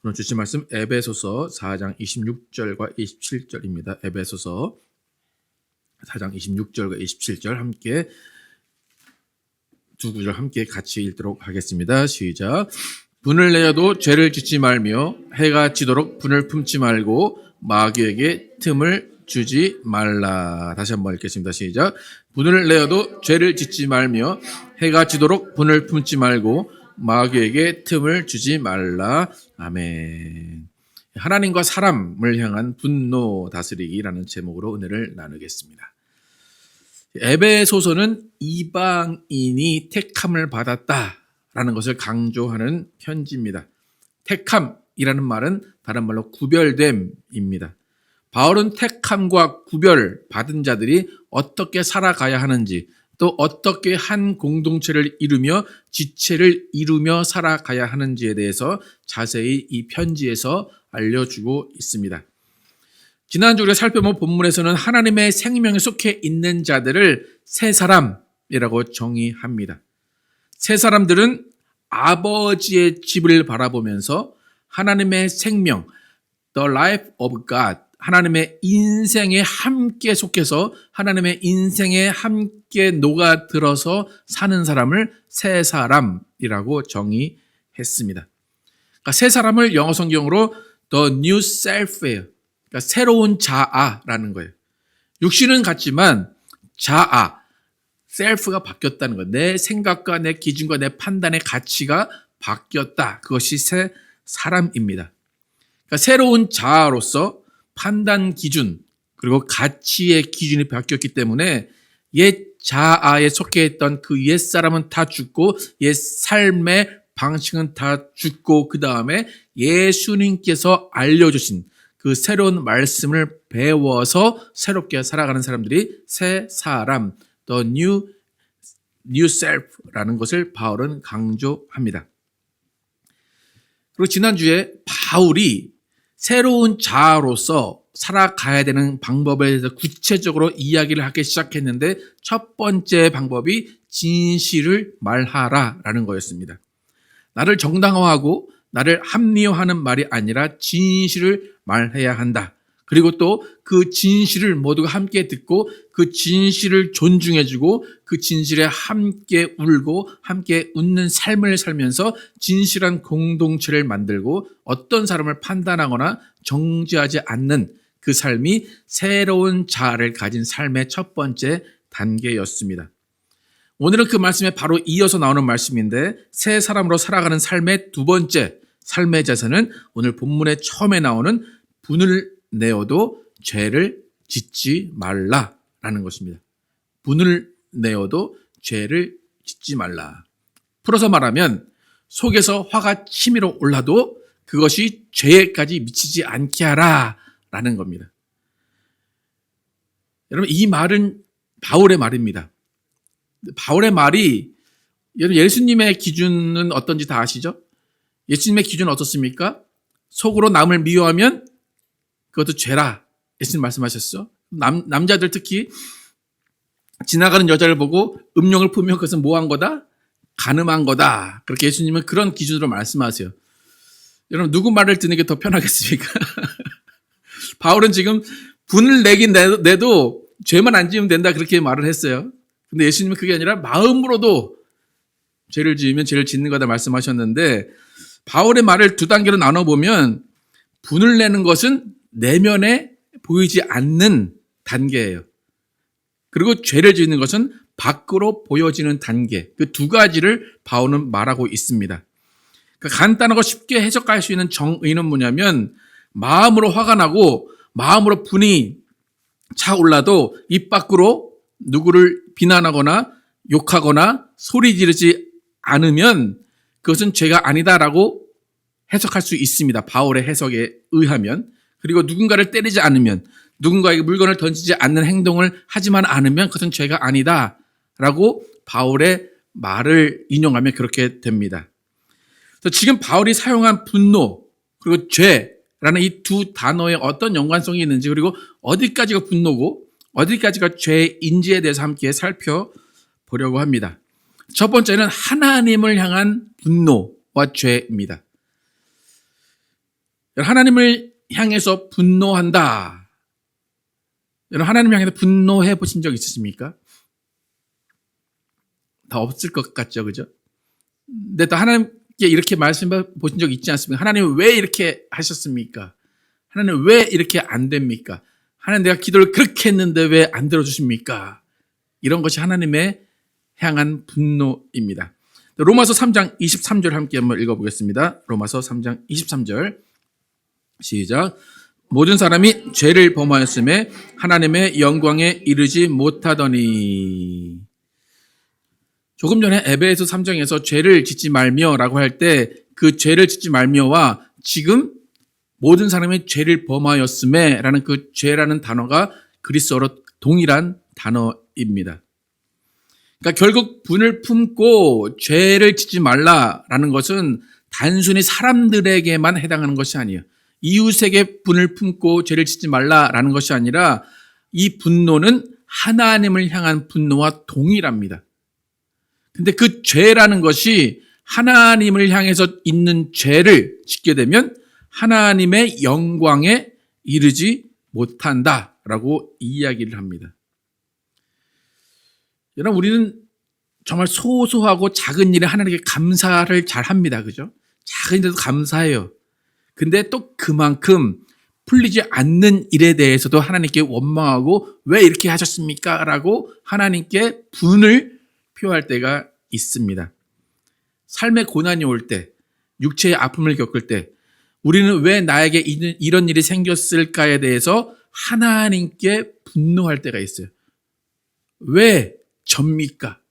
오늘 주신 말씀 에베소서 4장 26절과 27절입니다. 에베소서 4장 26절과 27절 함께 두 구절 함께 같이 읽도록 하겠습니다. 시작. 분을 내어도 죄를 짓지 말며 해가 지도록 분을 품지 말고 마귀에게 틈을 주지 말라. 다시 한번 읽겠습니다. 시작. 분을 내어도 죄를 짓지 말며 해가 지도록 분을 품지 말고 마귀에게 틈을 주지 말라. 아멘. 하나님과 사람을 향한 분노 다스리기라는 제목으로 은혜를 나누겠습니다. 에베소서는 이방인이 택함을 받았다라는 것을 강조하는 편지입니다. 택함이라는 말은 다른 말로 구별됨입니다. 바울은 택함과 구별 받은 자들이 어떻게 살아가야 하는지, 또 어떻게 한 공동체를 이루며 지체를 이루며 살아가야 하는지에 대해서 자세히 이 편지에서 알려주고 있습니다. 지난주 우리가 살펴본 본문에서는 하나님의 생명에 속해 있는 자들을 새 사람이라고 정의합니다. 새 사람들은 아버지의 집을 바라보면서 하나님의 생명, the life of God, 하나님의 인생에 함께 속해서 하나님의 인생에 함께 녹아들어서 사는 사람을 새 사람이라고 정의했습니다. 그러니까 새 사람을 영어 성경으로 the new self예요. 그러니까 새로운 자아라는 거예요. 육신은 같지만 자아, self가 바뀌었다는 거예요. 내 생각과 내 기준과 내 판단의 가치가 바뀌었다. 그것이 새 사람입니다. 그러니까 새로운 자아로서 판단 기준 그리고 가치의 기준이 바뀌었기 때문에 옛 자아에 속해 있던 그 옛 사람은 다 죽고 옛 삶의 방식은 다 죽고 그 다음에 예수님께서 알려주신 그 새로운 말씀을 배워서 새롭게 살아가는 사람들이 새 사람, the new self라는 것을 바울은 강조합니다. 그리고 지난주에 바울이 새로운 자아로서 살아가야 되는 방법에 대해서 구체적으로 이야기를 하기 시작했는데 첫 번째 방법이 진실을 말하라라는 거였습니다. 나를 정당화하고 나를 합리화하는 말이 아니라 진실을 말해야 한다. 그리고 또 그 진실을 모두가 함께 듣고 그 진실을 존중해주고 그 진실에 함께 울고 함께 웃는 삶을 살면서 진실한 공동체를 만들고 어떤 사람을 판단하거나 정죄하지 않는 그 삶이 새로운 자아를 가진 삶의 첫 번째 단계였습니다. 오늘은 그 말씀에 바로 이어서 나오는 말씀인데 새 사람으로 살아가는 삶의 두 번째 삶의 자세는 오늘 본문의 처음에 나오는 분을 내어도 죄를 짓지 말라라는 것입니다. 분을 내어도 죄를 짓지 말라. 풀어서 말하면 속에서 화가 치밀어 올라도 그것이 죄까지 미치지 않게 하라라는 겁니다. 여러분 이 말은 바울의 말입니다. 바울의 말이 예수님의 기준은 어떤지 다 아시죠? 예수님의 기준은 어떻습니까? 속으로 남을 미워하면 그것도 죄라. 예수님 말씀하셨어. 남자들 특히 지나가는 여자를 보고 음욕을 품으면 그것은 뭐한 거다? 간음한 거다. 그렇게 예수님은 그런 기준으로 말씀하세요. 여러분 누구 말을 듣는 게 더 편하겠습니까? 바울은 지금 분을 내긴 내도 죄만 안 지으면 된다 그렇게 말을 했어요. 근데 예수님은 그게 아니라 마음으로도 죄를 지으면 죄를 짓는 거다 말씀하셨는데 바울의 말을 두 단계로 나눠보면 분을 내는 것은 내면에 보이지 않는 단계예요. 그리고 죄를 짓는 것은 밖으로 보여지는 단계. 그 두 가지를 바울은 말하고 있습니다. 그러니까 간단하고 쉽게 해석할 수 있는 정의는 뭐냐면 마음으로 화가 나고 마음으로 분이 차올라도 입 밖으로 누구를 비난하거나 욕하거나 소리 지르지 않으면 그것은 죄가 아니다라고 해석할 수 있습니다. 바울의 해석에 의하면. 그리고 누군가를 때리지 않으면 누군가에게 물건을 던지지 않는 행동을 하지만 않으면 그것은 죄가 아니다라고 바울의 말을 인용하면 그렇게 됩니다. 그래서 지금 바울이 사용한 분노 그리고 죄라는 이 두 단어에 어떤 연관성이 있는지 그리고 어디까지가 분노고 어디까지가 죄인지에 대해서 함께 살펴보려고 합니다. 첫 번째는 하나님을 향한 분노와 죄입니다. 하나님을 향해서 분노한다. 여러분, 하나님을 향해서 분노해 보신 적 있으십니까? 다 없을 것 같죠, 그죠? 근데 또 하나님께 이렇게 말씀해 보신 적 있지 않습니까? 하나님 왜 이렇게 하셨습니까? 하나님 왜 이렇게 안 됩니까? 하나님 내가 기도를 그렇게 했는데 왜 안 들어주십니까? 이런 것이 하나님의 향한 분노입니다. 로마서 3장 23절 함께 한번 읽어보겠습니다. 로마서 3장 23절 시작. 모든 사람이 죄를 범하였음에 하나님의 영광에 이르지 못하더니. 조금 전에 에베소 3장에서 죄를 짓지 말며라고 할 때 그 죄를 짓지 말며와 지금 모든 사람이 죄를 범하였음에 라는 그 죄라는 단어가 그리스어로 동일한 단어입니다. 그러니까 결국 분을 품고 죄를 짓지 말라라는 것은 단순히 사람들에게만 해당하는 것이 아니에요. 이웃에게 분을 품고 죄를 짓지 말라라는 것이 아니라 이 분노는 하나님을 향한 분노와 동일합니다. 근데 그 죄라는 것이 하나님을 향해서 있는 죄를 짓게 되면 하나님의 영광에 이르지 못한다라고 이야기를 합니다. 여러분, 우리는 정말 소소하고 작은 일에 하나님께 감사를 잘 합니다. 그죠? 작은 일에도 감사해요. 근데 또 그만큼 풀리지 않는 일에 대해서도 하나님께 원망하고 왜 이렇게 하셨습니까? 라고 하나님께 분을 표할 때가 있습니다. 삶의 고난이 올 때, 육체의 아픔을 겪을 때 우리는 왜 나에게 이런 일이 생겼을까에 대해서 하나님께 분노할 때가 있어요. 왜 접니까?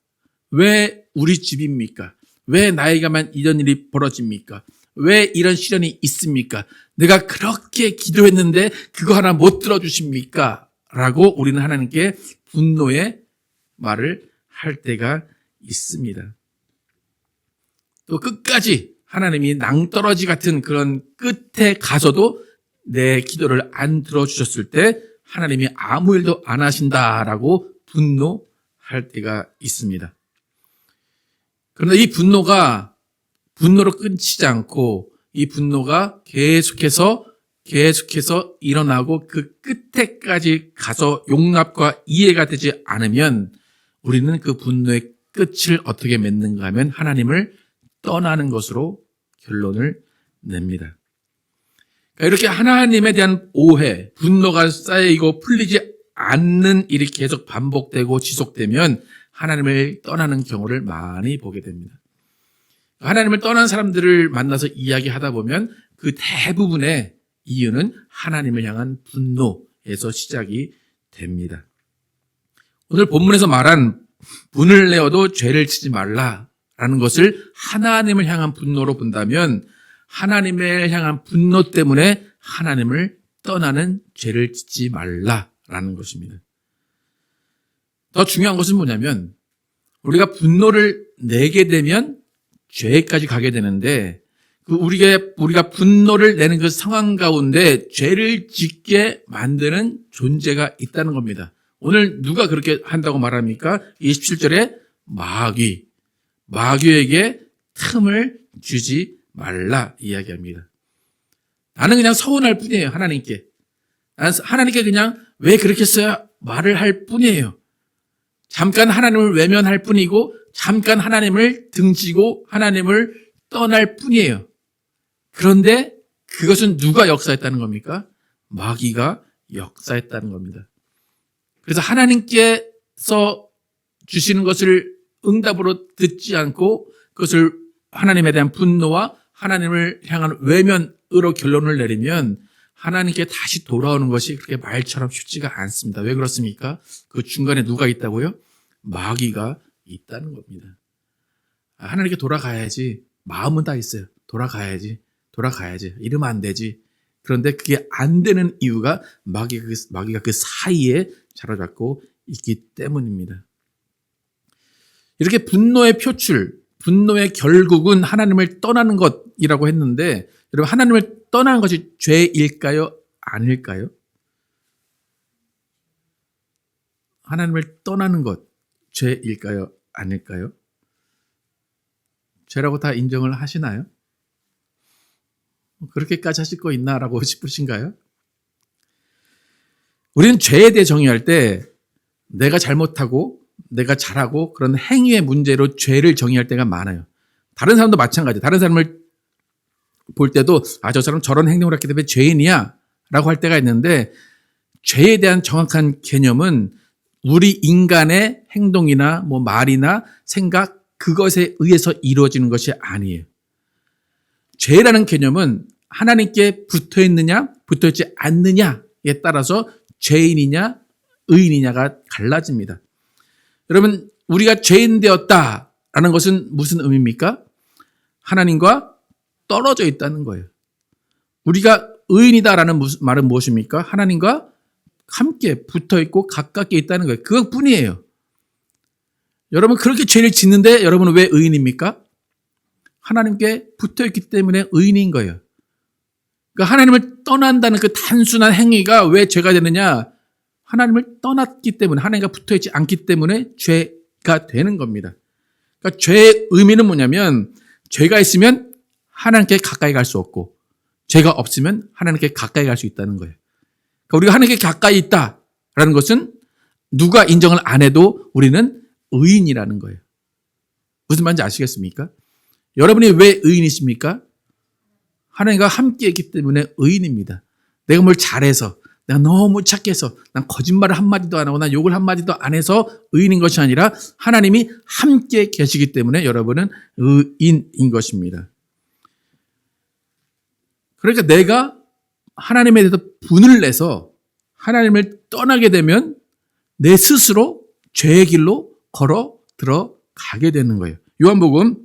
왜 우리 집입니까? 왜 나에게만 이런 일이 벌어집니까? 왜 이런 시련이 있습니까? 내가 그렇게 기도했는데 그거 하나 못 들어주십니까? 라고 우리는 하나님께 분노의 말을 할 때가 있습니다. 또 끝까지 하나님이 낭떠러지 같은 그런 끝에 가서도 내 기도를 안 들어주셨을 때 하나님이 아무 일도 안 하신다라고 분노할 때가 있습니다. 그런데 이 분노가 분노로 끊이지 않고 이 분노가 계속해서 일어나고 그 끝에까지 가서 용납과 이해가 되지 않으면 우리는 그 분노의 끝을 어떻게 맺는가 하면 하나님을 떠나는 것으로 결론을 냅니다. 그러니까 이렇게 하나님에 대한 오해, 분노가 쌓이고 풀리지 않는 일이 계속 반복되고 지속되면 하나님을 떠나는 경우를 많이 보게 됩니다. 하나님을 떠난 사람들을 만나서 이야기하다 보면 그 대부분의 이유는 하나님을 향한 분노에서 시작이 됩니다. 오늘 본문에서 말한 분을 내어도 죄를 지지 말라라는 것을 하나님을 향한 분노로 본다면 하나님을 향한 분노 때문에 하나님을 떠나는 죄를 짓지 말라라는 것입니다. 더 중요한 것은 뭐냐면 우리가 분노를 내게 되면 죄까지 가게 되는데 우리가 분노를 내는 그 상황 가운데 죄를 짓게 만드는 존재가 있다는 겁니다. 오늘 누가 그렇게 한다고 말합니까? 27절에 마귀에게 틈을 주지 말라 이야기합니다. 나는 그냥 서운할 뿐이에요. 하나님께. 하나님께 그냥 왜 그렇게 했어요? 말을 할 뿐이에요. 잠깐 하나님을 외면할 뿐이고 잠깐 하나님을 등지고 하나님을 떠날 뿐이에요. 그런데 그것은 누가 역사했다는 겁니까? 마귀가 역사했다는 겁니다. 그래서 하나님께서 주시는 것을 응답으로 듣지 않고 그것을 하나님에 대한 분노와 하나님을 향한 외면으로 결론을 내리면 하나님께 다시 돌아오는 것이 그렇게 말처럼 쉽지가 않습니다. 왜 그렇습니까? 그 중간에 누가 있다고요? 마귀가 있다는 겁니다. 하나님께 돌아가야지. 마음은 다 있어요. 돌아가야지. 이러면 안 되지. 그런데 그게 안 되는 이유가 마귀가 그 사이에 자로잡고 있기 때문입니다. 이렇게 분노의 표출, 분노의 결국은 하나님을 떠나는 것이라고 했는데 여러분 하나님을 떠나는 것이 죄일까요? 아닐까요? 하나님을 떠나는 것 죄일까요? 아닐까요? 죄라고 다 인정을 하시나요? 그렇게까지 하실 거 있나라고 싶으신가요? 우리는 죄에 대해 정의할 때 내가 잘못하고 내가 잘하고 그런 행위의 문제로 죄를 정의할 때가 많아요. 다른 사람도 마찬가지예요. 다른 사람을 볼 때도 저 사람 저런 행동을 했기 때문에 죄인이야 라고 할 때가 있는데, 죄에 대한 정확한 개념은 우리 인간의 행동이나 뭐 말이나 생각, 그것에 의해서 이루어지는 것이 아니에요. 죄라는 개념은 하나님께 붙어 있느냐 붙어 있지 않느냐에 따라서 죄인이냐 의인이냐가 갈라집니다. 여러분, 우리가 죄인 되었다라는 것은 무슨 의미입니까? 하나님과 떨어져 있다는 거예요. 우리가 의인이다라는 말은 무엇입니까? 하나님과 함께 붙어 있고 가깝게 있다는 거예요. 그것뿐이에요. 여러분, 그렇게 죄를 짓는데 여러분은 왜 의인입니까? 하나님께 붙어 있기 때문에 의인인 거예요. 그러니까 하나님을 떠난다는 그 단순한 행위가 왜 죄가 되느냐? 하나님을 떠났기 때문에, 하나님과 붙어 있지 않기 때문에 죄가 되는 겁니다. 그러니까 죄의 의미는 뭐냐면, 죄가 있으면 하나님께 가까이 갈 수 없고, 죄가 없으면 하나님께 가까이 갈 수 있다는 거예요. 그러니까 우리가 하나님께 가까이 있다라는 것은 누가 인정을 안 해도 우리는 의인이라는 거예요. 무슨 말인지 아시겠습니까? 여러분이 왜 의인이십니까? 하나님과 함께 있기 때문에 의인입니다. 내가 뭘 잘해서, 내가 너무 착해서, 난 거짓말을 한마디도 안 하고, 난 욕을 한마디도 안 해서 의인인 것이 아니라 하나님이 함께 계시기 때문에 여러분은 의인인 것입니다. 그러니까 내가 하나님에 대해서 분을 내서 하나님을 떠나게 되면 내 스스로 죄의 길로 걸어 들어가게 되는 거예요. 요한복음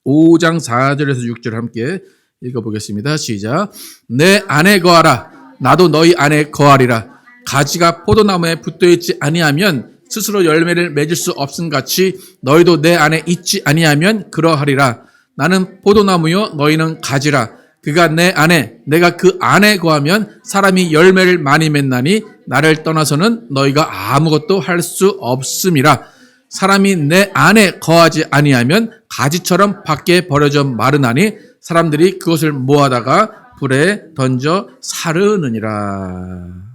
5장 4절에서 6절 함께 읽어보겠습니다. 시작. 내 안에 거하라. 나도 너희 안에 거하리라. 가지가 포도나무에 붙어있지 아니하면 스스로 열매를 맺을 수 없음 같이 너희도 내 안에 있지 아니하면 그러하리라. 나는 포도나무요 너희는 가지라. 그가 내 안에 내가 그 안에 거하면 사람이 열매를 많이 맺나니 나를 떠나서는 너희가 아무것도 할 수 없음이라. 사람이 내 안에 거하지 아니하면 가지처럼 밖에 버려져 마르나니 사람들이 그것을 모아다가 불에 던져 사르느니라.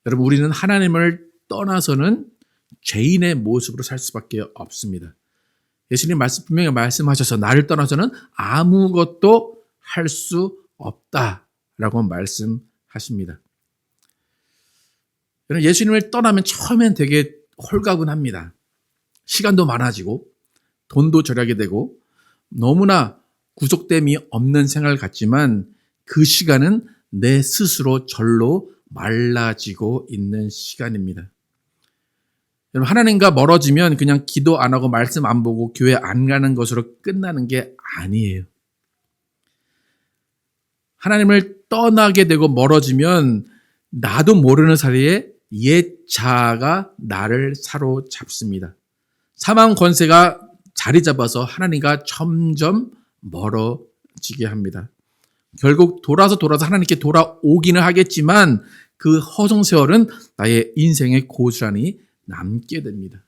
여러분, 우리는 하나님을 떠나서는 죄인의 모습으로 살 수밖에 없습니다. 예수님 분명히 말씀하셔서 나를 떠나서는 아무것도 할 수 없다라고 말씀하십니다. 여러분, 예수님을 떠나면 처음엔 되게 홀가분합니다. 시간도 많아지고 돈도 절약이 되고 너무나 구속됨이 없는 생활 같지만 그 시간은 내 스스로 절로 말라지고 있는 시간입니다. 여러분, 하나님과 멀어지면 그냥 기도 안 하고 말씀 안 보고 교회 안 가는 것으로 끝나는 게 아니에요. 하나님을 떠나게 되고 멀어지면 나도 모르는 사이에 옛 자아가 나를 사로잡습니다. 사망 권세가 자리 잡아서 하나님과 점점 멀어지게 합니다. 결국 돌아서 하나님께 돌아오기는 하겠지만 그 허송세월은 나의 인생의 고스란히 남게 됩니다.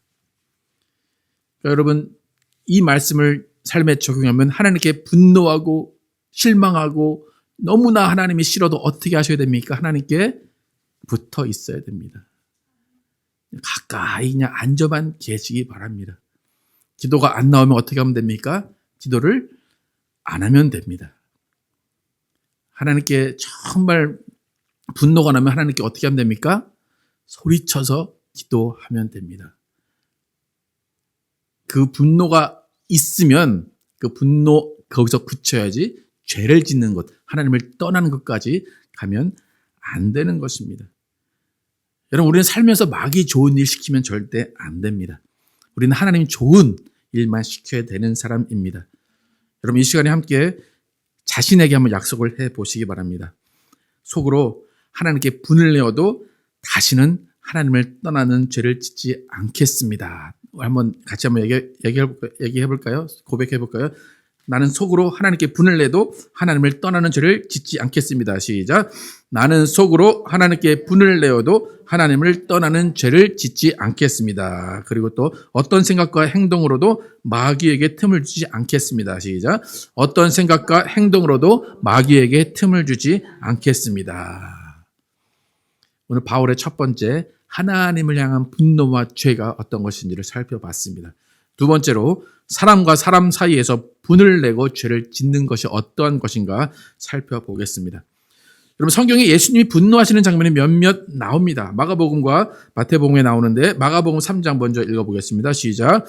그러니까 여러분, 이 말씀을 삶에 적용하면 하나님께 분노하고 실망하고 너무나 하나님이 싫어도 어떻게 하셔야 됩니까? 하나님께 붙어 있어야 됩니다. 가까이 그냥 앉아만 계시기 바랍니다. 기도가 안 나오면 어떻게 하면 됩니까? 기도를 안 하면 됩니다. 하나님께 정말 분노가 나면 하나님께 어떻게 하면 됩니까? 소리쳐서 기도하면 됩니다. 그 분노가 있으면 그 분노 거기서 그쳐야지 죄를 짓는 것, 하나님을 떠나는 것까지 가면 안 되는 것입니다. 여러분, 우리는 살면서 마귀 좋은 일 시키면 절대 안 됩니다. 우리는 하나님 좋은 일만 시켜야 되는 사람입니다. 여러분, 이 시간에 함께 자신에게 한번 약속을 해 보시기 바랍니다. 속으로 하나님께 분을 내어도 다시는 하나님을 떠나는 죄를 짓지 않겠습니다. 한번 같이 한번 얘기해 볼까요? 고백해 볼까요? 나는 속으로 하나님께 분을 내도 하나님을 떠나는 죄를 짓지 않겠습니다. 시작. 나는 속으로 하나님께 분을 내어도 하나님을 떠나는 죄를 짓지 않겠습니다. 그리고 또 어떤 생각과 행동으로도 마귀에게 틈을 주지 않겠습니다. 시작. 어떤 생각과 행동으로도 마귀에게 틈을 주지 않겠습니다. 오늘 바울의 첫 번째 하나님을 향한 분노와 죄가 어떤 것인지를 살펴봤습니다. 두 번째로 사람과 사람 사이에서 분을 내고 죄를 짓는 것이 어떠한 것인가 살펴보겠습니다. 여러분, 성경에 예수님이 분노하시는 장면이 몇몇 나옵니다. 마가복음과 마태복음에 나오는데 마가복음 3장 먼저 읽어보겠습니다. 시작.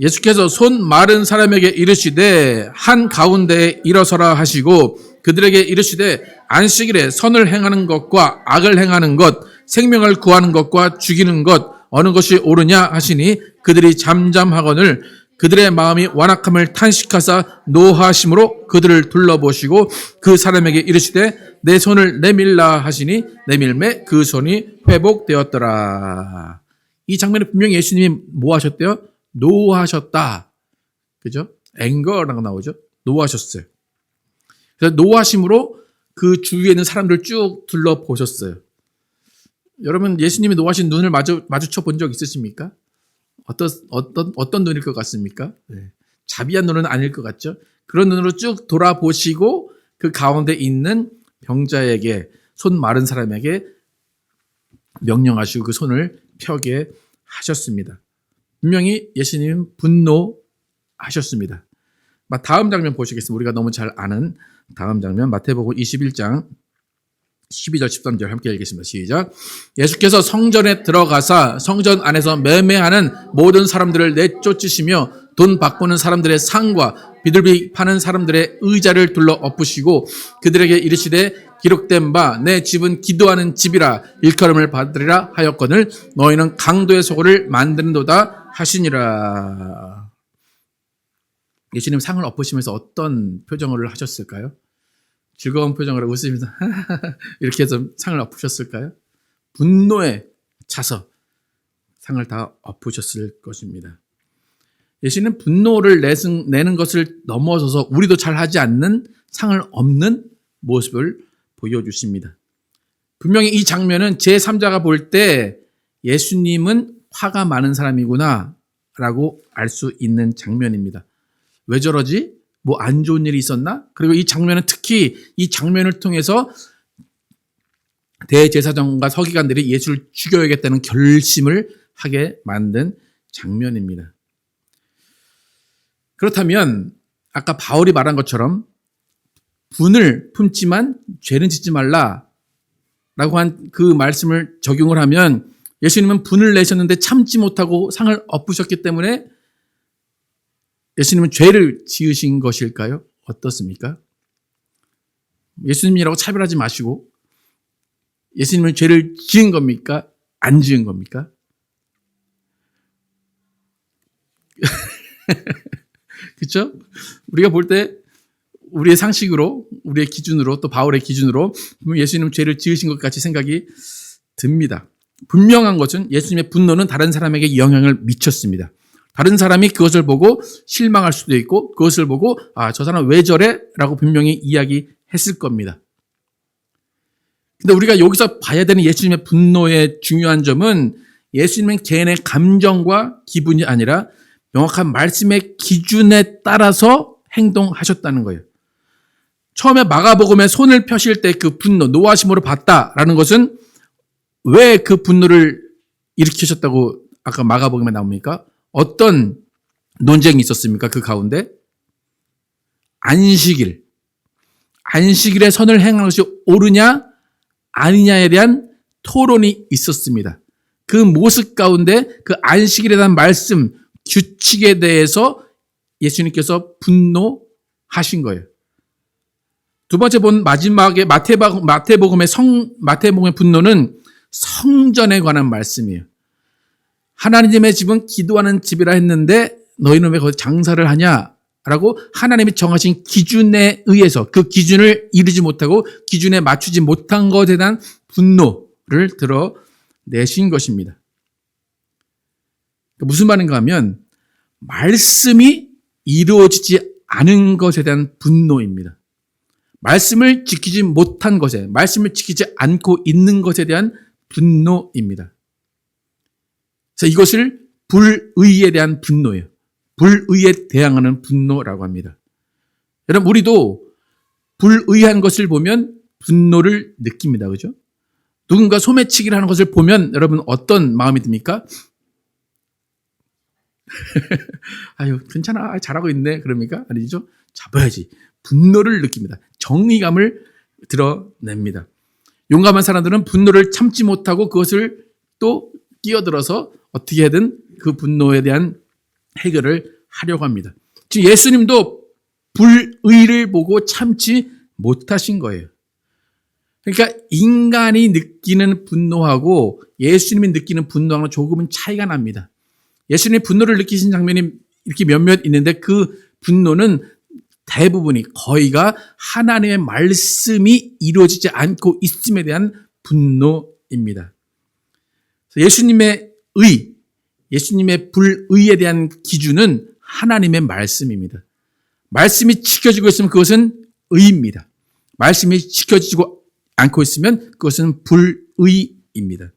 예수께서 손 마른 사람에게 이르시되 한 가운데에 일어서라 하시고 그들에게 이르시되 안식일에 선을 행하는 것과 악을 행하는 것, 생명을 구하는 것과 죽이는 것 어느 것이 옳으냐 하시니 그들이 잠잠하거늘 그들의 마음이 완악함을 탄식하사 노하심으로 그들을 둘러보시고 그 사람에게 이르시되 내 손을 내밀라 하시니 내밀매 그 손이 회복되었더라. 이 장면에 분명히 예수님이 뭐 하셨대요? 노하셨다. 그죠? 앵거라고 나오죠? 노하셨어요. 그래서 노하심으로 그 주위에 있는 사람들 쭉 둘러보셨어요. 여러분, 예수님이 노하신 눈을 마주쳐 본 적 있으십니까? 어떤 눈일 것 같습니까? 네. 자비한 눈은 아닐 것 같죠? 그런 눈으로 쭉 돌아보시고 그 가운데 있는 병자에게, 손 마른 사람에게 명령하시고 그 손을 펴게 하셨습니다. 분명히 예수님은 분노하셨습니다. 다음 장면 보시겠습니다. 우리가 너무 잘 아는 다음 장면, 마태복음 21장 12절 13절 함께 읽겠습니다. 시작. 예수께서 성전에 들어가사 성전 안에서 매매하는 모든 사람들을 내쫓으시며 돈 바꾸는 사람들의 상과 비둘기 파는 사람들의 의자를 둘러 엎으시고 그들에게 이르시되 기록된 바 내 집은 기도하는 집이라 일컬음을 받으리라 하였거늘 너희는 강도의 소굴을 만드는도다 하시니라. 예수님 상을 엎으시면서 어떤 표정을 하셨을까요? 즐거운 표정으로 웃으면서 이렇게 해서 상을 엎으셨을까요? 분노에 차서 상을 다 엎으셨을 것입니다. 예수님은 분노를 내는 것을 넘어서서 우리도 잘 하지 않는 상을 엎는 모습을 보여주십니다. 분명히 이 장면은 제3자가 볼 때 예수님은 화가 많은 사람이구나 라고 알 수 있는 장면입니다. 왜 저러지? 뭐 안 좋은 일이 있었나? 그리고 이 장면은 특히 이 장면을 통해서 대제사장과 서기관들이 예수를 죽여야겠다는 결심을 하게 만든 장면입니다. 그렇다면 아까 바울이 말한 것처럼 분을 품지만 죄는 짓지 말라 라고 한 그 말씀을 적용을 하면 예수님은 분을 내셨는데 참지 못하고 상을 엎으셨기 때문에 예수님은 죄를 지으신 것일까요? 어떻습니까? 예수님이라고 차별하지 마시고 예수님은 죄를 지은 겁니까? 안 지은 겁니까? 그렇죠? 우리가 볼 때 우리의 상식으로, 우리의 기준으로, 또 바울의 기준으로 예수님은 죄를 지으신 것 같이 생각이 듭니다. 분명한 것은 예수님의 분노는 다른 사람에게 영향을 미쳤습니다. 다른 사람이 그것을 보고 실망할 수도 있고 그것을 보고 저 사람 왜 저래? 라고 분명히 이야기했을 겁니다. 근데 우리가 여기서 봐야 되는 예수님의 분노의 중요한 점은 예수님은 개인의 감정과 기분이 아니라 명확한 말씀의 기준에 따라서 행동하셨다는 거예요. 처음에 마가복음에 손을 펴실 때 그 분노, 노하심으로 봤다라는 것은 왜 그 분노를 일으키셨다고 아까 마가복음에 나옵니까? 어떤 논쟁이 있었습니까? 그 가운데 안식일에 선을 행하는 것이 옳으냐 아니냐에 대한 토론이 있었습니다. 그 모습 가운데 그 안식일에 대한 말씀, 규칙에 대해서 예수님께서 분노하신 거예요. 두 번째 본 마지막에 마태복음의 분노는 성전에 관한 말씀이에요. 하나님의 집은 기도하는 집이라 했는데 너희는 왜 거기서 장사를 하냐라고 하나님이 정하신 기준에 의해서 그 기준을 이루지 못하고 기준에 맞추지 못한 것에 대한 분노를 드러내신 것입니다. 무슨 말인가 하면 말씀이 이루어지지 않은 것에 대한 분노입니다. 말씀을 지키지 못한 것에, 말씀을 지키지 않고 있는 것에 대한 분노입니다. 그래서 이것을 불의에 대한 분노예요. 불의에 대항하는 분노라고 합니다. 여러분, 우리도 불의한 것을 보면 분노를 느낍니다. 그죠? 누군가 소매치기를 하는 것을 보면 여러분 어떤 마음이 듭니까? 아유, 괜찮아. 잘하고 있네. 그럽니까? 아니죠? 잡아야지. 분노를 느낍니다. 정의감을 드러냅니다. 용감한 사람들은 분노를 참지 못하고 그것을 또 끼어들어서 어떻게든 그 분노에 대한 해결을 하려고 합니다. 지금 예수님도 불의를 보고 참지 못하신 거예요. 그러니까 인간이 느끼는 분노하고 예수님이 느끼는 분노하고는 조금은 차이가 납니다. 예수님이 분노를 느끼신 장면이 이렇게 몇몇 있는데 그 분노는 대부분이 거의가 하나님의 말씀이 이루어지지 않고 있음에 대한 분노입니다. 예수님의 의, 예수님의 불의에 대한 기준은 하나님의 말씀입니다. 말씀이 지켜지고 있으면 그것은 의입니다. 말씀이 지켜지고 않고 있으면 그것은 불의입니다.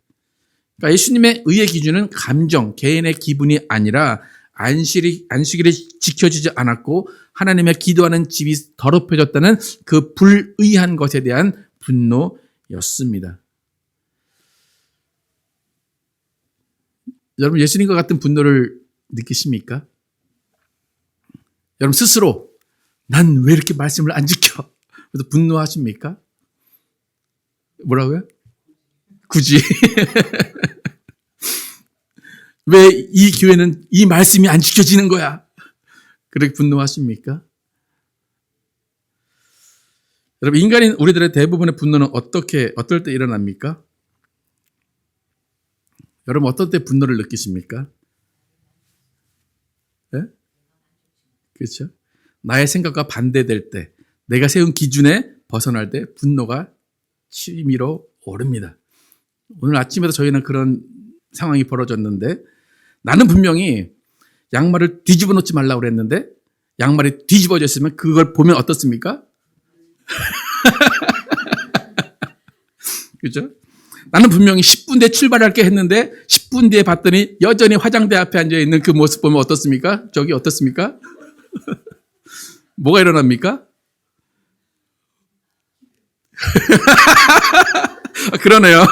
그러니까 예수님의 의의 기준은 감정, 개인의 기분이 아니라 안식일이 지켜지지 않았고 하나님의 기도하는 집이 더럽혀졌다는 그 불의한 것에 대한 분노였습니다. 여러분, 예수님과 같은 분노를 느끼십니까? 여러분 스스로 난 왜 이렇게 말씀을 안 지켜? 그래서 분노하십니까? 뭐라고요? 굳이 왜 이 교회는 이 말씀이 안 지켜지는 거야? 그렇게 분노하십니까? 여러분, 인간인 우리들의 대부분의 분노는 어떨 때 일어납니까? 여러분, 어떨 때 분노를 느끼십니까? 네? 그렇죠? 나의 생각과 반대될 때, 내가 세운 기준에 벗어날 때 분노가 치밀어 오릅니다. 오늘 아침에도 저희는 그런 상황이 벌어졌는데 나는 분명히 양말을 뒤집어 놓지 말라고 그랬는데 양말이 뒤집어졌으면 그걸 보면 어떻습니까? 그렇죠? 나는 분명히 10분 뒤에 출발할게 했는데 10분 뒤에 봤더니 여전히 화장대 앞에 앉아있는 그 모습 보면 어떻습니까? 저기 어떻습니까? 뭐가 일어납니까? 그러네요.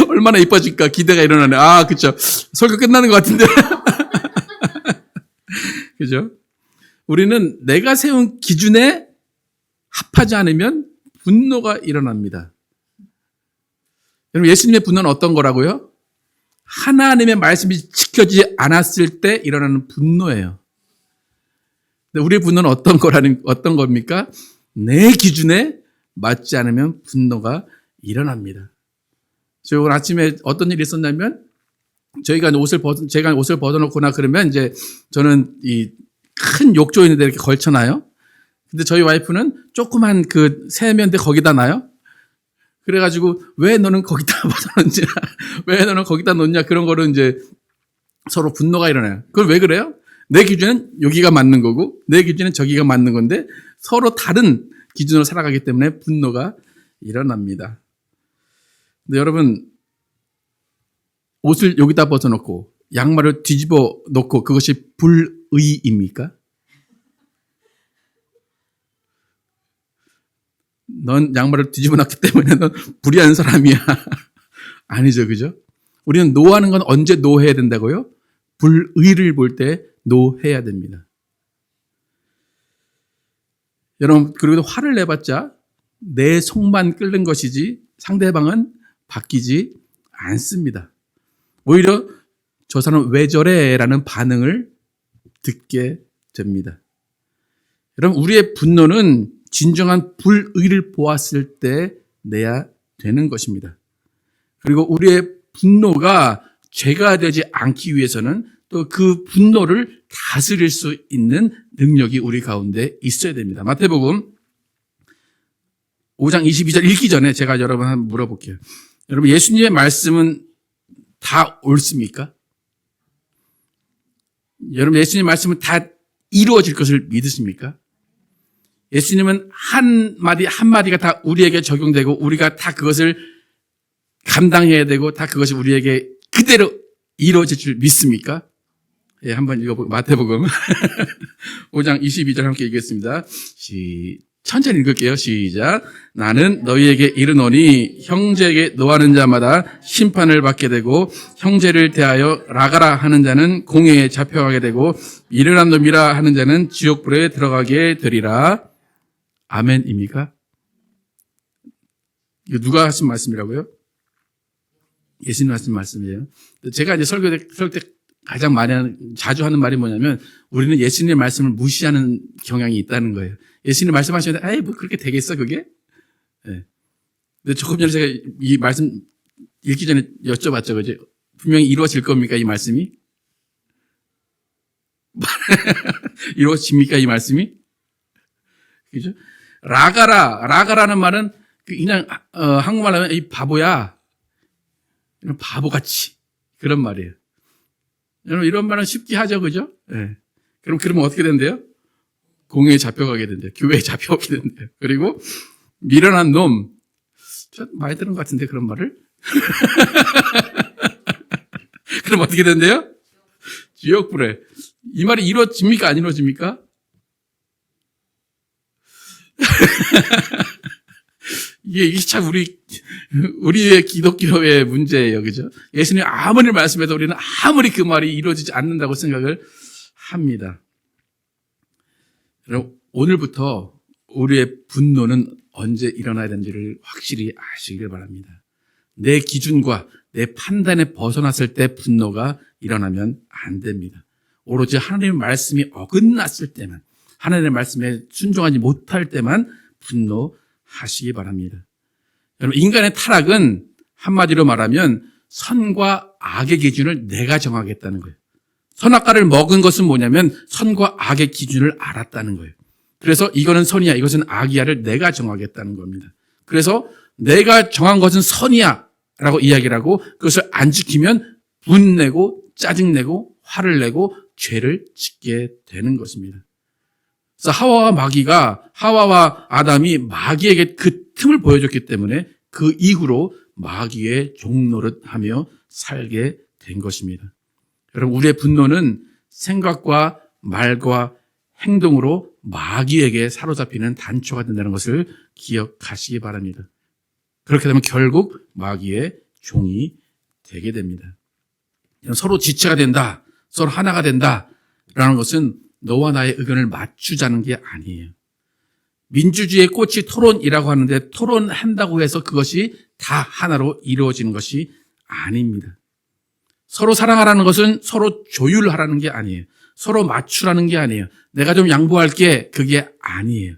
얼마나 이뻐질까 기대가 일어나네. 아, 그렇죠. 설교 끝나는 것 같은데. 그죠? 우리는 내가 세운 기준에 합하지 않으면 분노가 일어납니다. 여러분, 예수님의 분노는 어떤 거라고요? 하나님의 말씀이 지켜지지 않았을 때 일어나는 분노예요. 근데 우리의 분노는 어떤 겁니까? 내 기준에 맞지 않으면 분노가 일어납니다. 저희 오늘 아침에 어떤 일이 있었냐면, 제가 옷을 벗어놓거나 그러면 이제 저는 이 큰 욕조 있는데 이렇게 걸쳐놔요. 근데 저희 와이프는 조그만 그 세면대 거기다 놔요. 그래가지고 왜 너는 거기다 벗어놓냐, 왜 너는 거기다 놓냐, 그런 거를 이제 서로 분노가 일어나요. 그걸 왜 그래요? 내 기준은 여기가 맞는 거고 내 기준은 저기가 맞는 건데 서로 다른 기준으로 살아가기 때문에 분노가 일어납니다. 근데 여러분, 옷을 여기다 벗어놓고 양말을 뒤집어 놓고 그것이 불의입니까? 넌 양말을 뒤집어 놨기 때문에 넌 불의한 사람이야. 아니죠, 그죠? 우리는 노하는 건 언제 노해야 된다고요? 불의를 볼 때 노해야 됩니다. 여러분, 그리고 화를 내봤자 내 속만 끓는 것이지 상대방은 바뀌지 않습니다. 오히려 저 사람 왜 저래? 라는 반응을 듣게 됩니다. 여러분, 우리의 분노는 진정한 불의를 보았을 때 내야 되는 것입니다. 그리고 우리의 분노가 죄가 되지 않기 위해서는 또 그 분노를 다스릴 수 있는 능력이 우리 가운데 있어야 됩니다. 마태복음 5장 22절 읽기 전에 제가 여러분 한번 물어볼게요. 여러분, 예수님의 말씀은 다 옳습니까? 여러분, 예수님의 말씀은 다 이루어질 것을 믿으십니까? 예수님은 한마디 한마디가 다 우리에게 적용되고 우리가 다 그것을 감당해야 되고 다 그것이 우리에게 그대로 이루어질 줄 믿습니까? 예, 한번 읽어보고 마태복음 5장 22절 함께 읽겠습니다. 천천히 읽을게요. 시작. 나는 너희에게 이르노니 형제에게 노하는 자마다 심판을 받게 되고 형제를 대하여 라가라 하는 자는 공회에 잡혀가게 되고 이르란 놈이라 하는 자는 지옥불에 들어가게 되리라. 아멘입니까? 이거 누가 하신 말씀이라고요? 예수님 하신 말씀이에요. 제가 이제 설교 때 가장 자주 하는 말이 뭐냐면 우리는 예수님의 말씀을 무시하는 경향이 있다는 거예요. 예수님 말씀하시는데, 에이, 뭐 그렇게 되겠어, 그게? 네. 근데 조금 전에 제가 이 말씀 읽기 전에 여쭤봤죠, 그죠? 분명히 이루어질 겁니까, 이 말씀이? 이루어집니까, 이 말씀이? 그죠? 라가라는 말은 그냥, 한국말로 하면 이 바보야. 이런 바보같이. 그런 말이에요. 여러분, 이런 말은 쉽게 하죠, 그죠? 네. 그러면 어떻게 된대요? 공회에 잡혀가게 된대요. 교회에 잡혀오게 된대요. 그리고 미련한 놈. 저 많이 들은 것 같은데, 그런 말을? 그럼 어떻게 된대요? 지옥불에. 이 말이 이루어집니까? 안 이루어집니까? 이게 참 우리의 기독교의 문제예요. 그죠? 예수님 아무리 말씀해도 우리는 아무리 그 말이 이루어지지 않는다고 생각을 합니다. 여러분, 오늘부터 우리의 분노는 언제 일어나야 되는지를 확실히 아시길 바랍니다. 내 기준과 내 판단에 벗어났을 때 분노가 일어나면 안 됩니다. 오로지 하나님의 말씀이 어긋났을 때만, 하나님의 말씀에 순종하지 못할 때만 분노하시기 바랍니다. 여러분, 인간의 타락은 한마디로 말하면 선과 악의 기준을 내가 정하겠다는 거예요. 선악과를 먹은 것은 뭐냐면 선과 악의 기준을 알았다는 거예요. 그래서 이거는 선이야, 이것은 악이야를 내가 정하겠다는 겁니다. 그래서 내가 정한 것은 선이야 라고 이야기를 하고 그것을 안 지키면 분내고 짜증내고 화를 내고 죄를 짓게 되는 것입니다. 그래서 하와와 아담이 마귀에게 그 틈을 보여줬기 때문에 그 이후로 마귀의 종노릇하며 살게 된 것입니다. 여러분, 우리의 분노는 생각과 말과 행동으로 마귀에게 사로잡히는 단초가 된다는 것을 기억하시기 바랍니다. 그렇게 되면 결국 마귀의 종이 되게 됩니다. 서로 지체가 된다, 서로 하나가 된다라는 것은 너와 나의 의견을 맞추자는 게 아니에요. 민주주의의 꽃이 토론이라고 하는데 토론한다고 해서 그것이 다 하나로 이루어지는 것이 아닙니다. 서로 사랑하라는 것은 서로 조율하라는 게 아니에요. 서로 맞추라는 게 아니에요. 내가 좀 양보할게, 그게 아니에요.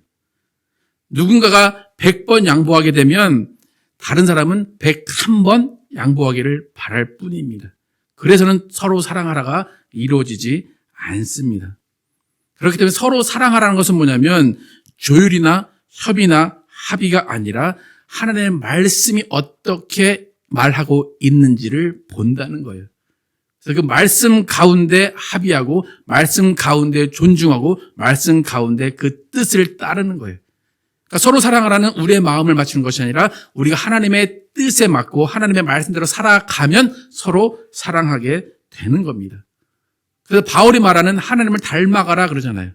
누군가가 100번 양보하게 되면 다른 사람은 101번 양보하기를 바랄 뿐입니다. 그래서는 서로 사랑하라가 이루어지지 않습니다. 그렇기 때문에 서로 사랑하라는 것은 뭐냐면 조율이나 협의나 합의가 아니라 하나님의 말씀이 어떻게 말하고 있는지를 본다는 거예요. 그래서 그 말씀 가운데 합의하고 말씀 가운데 존중하고 말씀 가운데 그 뜻을 따르는 거예요. 그러니까 서로 사랑하라는 우리의 마음을 맞추는 것이 아니라 우리가 하나님의 뜻에 맞고 하나님의 말씀대로 살아가면 서로 사랑하게 되는 겁니다. 그래서 바울이 말하는 하나님을 닮아가라 그러잖아요.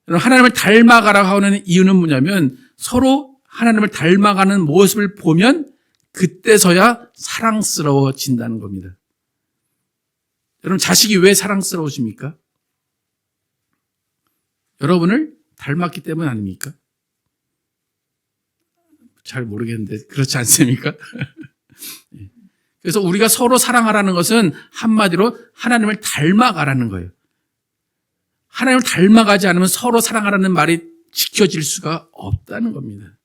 하나님을 닮아가라 하는 이유는 뭐냐면 서로 하나님을 닮아가는 모습을 보면 그때서야 사랑스러워진다는 겁니다. 여러분, 자식이 왜 사랑스러우십니까? 여러분을 닮았기 때문 아닙니까? 잘 모르겠는데 그렇지 않습니까? 그래서 우리가 서로 사랑하라는 것은 한마디로 하나님을 닮아가라는 거예요. 하나님을 닮아가지 않으면 서로 사랑하라는 말이 지켜질 수가 없다는 겁니다.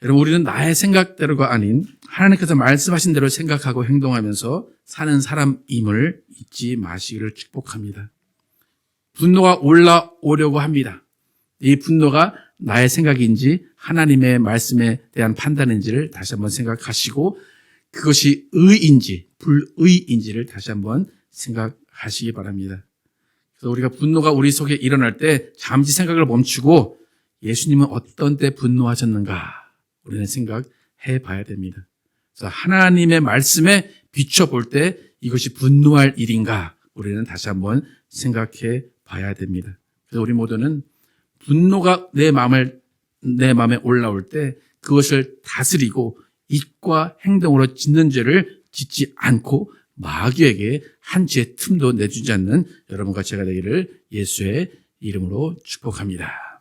여러분, 우리는 나의 생각대로가 아닌 하나님께서 말씀하신 대로 생각하고 행동하면서 사는 사람임을 잊지 마시기를 축복합니다. 분노가 올라오려고 합니다. 이 분노가 나의 생각인지 하나님의 말씀에 대한 판단인지를 다시 한번 생각하시고 그것이 의인지 불의인지를 다시 한번 생각하시기 바랍니다. 그래서 우리가 분노가 우리 속에 일어날 때 잠시 생각을 멈추고 예수님은 어떤 때 분노하셨는가 우리는 생각해 봐야 됩니다. 그래서 하나님의 말씀에 비춰볼 때 이것이 분노할 일인가 우리는 다시 한번 생각해 봐야 됩니다. 그래서 우리 모두는 분노가 내 마음에 올라올 때 그것을 다스리고 입과 행동으로 짓는 죄를 짓지 않고 마귀에게 한 죄의 틈도 내주지 않는 여러분과 제가 되기를 예수의 이름으로 축복합니다.